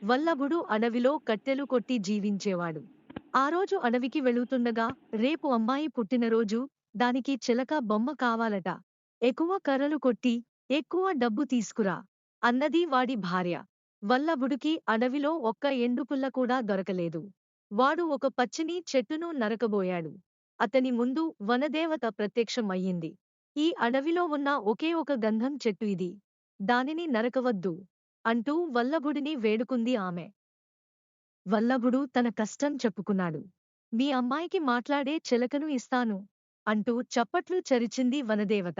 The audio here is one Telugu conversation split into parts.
వల్లభుడు అడవిలో కట్టెలు కొట్టి జీవించేవాడు. ఆ రోజు అడవికి వెళుతుండగా, రేపు అమ్మాయి పుట్టినరోజు, దానికి చిలక బొమ్మ కావాలట. ఎక్కువ కర్రలు కొట్టి, ఎక్కువ డబ్బు తీసుకురా అన్నది వాడి భార్య. వల్లభుడికి అడవిలో ఒక్క ఎండుపుల్ల కూడా దొరకలేదు. వాడు ఒక పచ్చిని చెట్టును నరకబోయాడు. అతని ముందు వనదేవత ప్రత్యక్షం అయ్యింది. ఈ అడవిలో ఉన్న ఒకే ఒక గంధం చెట్టు ఇది. దానిని నరకవద్దు అంటూ వల్లభుడిని వేడుకుంది ఆమె. వల్లభుడు తన కష్టం చెప్పుకున్నాడు. మీ అమ్మాయికి మాట్లాడే చిలకను ఇస్తాను అంటూ చప్పట్లు చరిచింది వనదేవత.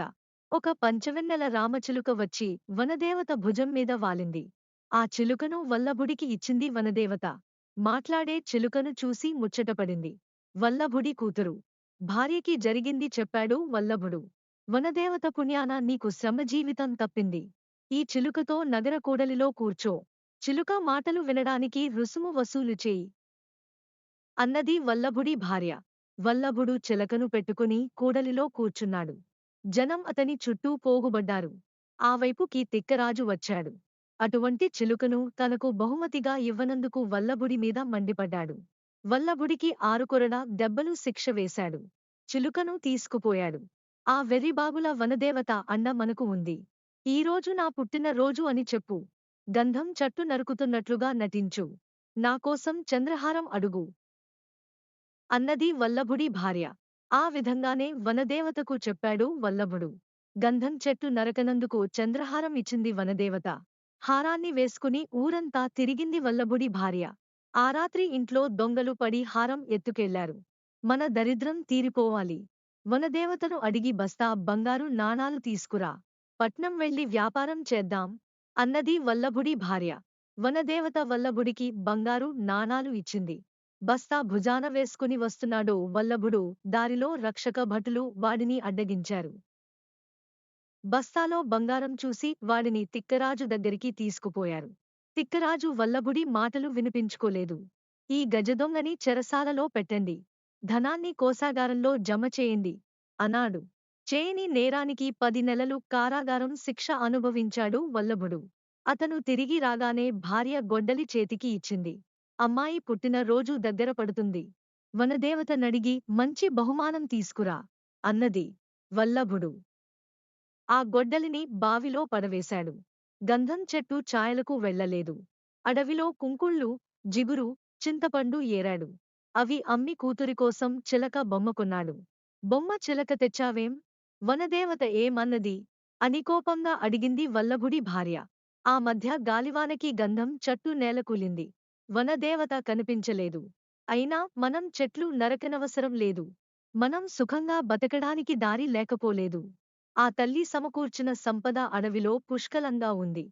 ఒక పంచవెన్నెల రామచిలుక వచ్చి వనదేవత భుజం మీద వాలింది. ఆ చిలుకను వల్లభుడికి ఇచ్చింది వనదేవత. మాట్లాడే చిలుకను చూసి ముచ్చటపడింది. వల్లభుడి కూతురు భార్యకి జరిగింది చెప్పాడు వల్లభుడు. వనదేవత పుణ్యాన నీకు శ్రమజీవితం తప్పింది. ఈ చిలుకతో నగర కూడలిలో కూర్చో. చిలుక మాటలు వినడానికి రుసుము వసూలు చేయి అన్నది వల్లభుడి భార్య. వల్లభుడు చిలకను పెట్టుకుని కూడలిలో కూర్చున్నాడు. జనం అతని చుట్టూ పోగుబడ్డారు. ఆ వైపుకి తిక్కరాజు వచ్చాడు. అటువంటి చిలుకను తనకు బహుమతిగా ఇవ్వనందుకు వల్లభుడి మీద మండిపడ్డాడు. వల్లభుడికి 6 కొరడా దెబ్బలు శిక్ష వేశాడు. చిలుకను తీసుకుపోయాడు. ఆ వెర్రిబాగుల వనదేవత అండ మనకు ఉంది. ఈరోజు నా పుట్టిన రోజు అని చెప్పు. గంధం చెట్టు నరుకుతున్నట్లుగా నటించు. నాకోసం చంద్రహారం అడుగు అన్నది వల్లభుడి భార్య. ఆ విధంగానే వనదేవతకు చెప్పాడు వల్లభుడు. గంధం చెట్టు నరకనందుకు చంద్రహారం ఇచ్చింది వనదేవత. హారాన్ని వేసుకుని ఊరంతా తిరిగింది వల్లభుడి భార్య. ఆ రాత్రి ఇంట్లో దొంగలు పడి హారం ఎత్తుకెళ్లారు. మన దరిద్రం తీరిపోవాలి. వనదేవతను అడిగి బస్తా బంగారు నాణాలు తీసుకురా. పట్నం వెళ్లి వ్యాపారం చేద్దాం అన్నది వల్లభుడి భార్య. వనదేవత వల్లభుడికి బంగారు నాణాలు ఇచ్చింది. బస్తా భుజాన వేసుకుని వస్తున్నాడు వల్లభుడు. దారిలో రక్షక భటులు వాడిని అడ్డగించారు. బస్తాలో బంగారం చూసి వాడిని తిక్కరాజు దగ్గరికి తీసుకుపోయారు. తిక్కరాజు వల్లభుడి మాటలు వినిపించుకోలేదు. ఈ గజదొంగని చెరసాలలో పెట్టండి. ధనాన్ని కోశాగారంలో జమ చేయండి అన్నాడు. చేయని నేరానికి 10 నెలలు కారాగారం శిక్ష అనుభవించాడు వల్లభుడు. అతను తిరిగి రాగానే భార్య గొడ్డలి చేతికి ఇచ్చింది. అమ్మాయి పుట్టిన రోజు దగ్గర పడుతుంది. వనదేవత నడిగి మంచి బహుమానం తీసుకురా అన్నది. వల్లభుడు ఆ గొడ్డలిని బావిలో పడవేశాడు. గంధం చెట్టు ఛాయలకు వెళ్ళలేదు. అడవిలో కుంకుళ్ళు, జిగురు, చింతపండు ఏరాడు. అవి అమ్మి కూతురికోసం చిలక బొమ్మ కొన్నాడు. బొమ్మ చిలక తెచ్చావేం? వనదేవత ఏమన్నది అని కోపంగా అడిగింది వల్లభుడి భార్య. ఆ మధ్య గాలివానకి గంధం చెట్టు నేలకూలింది. వనదేవత కనిపించలేదు. అయినా మనం చెట్లు నరకనవసరం లేదు. మనం సుఖంగా బతకడానికి దారి లేకపోలేదు. ఆ తల్లి సమకూర్చిన సంపద అడవిలో పుష్కలంగా ఉంది.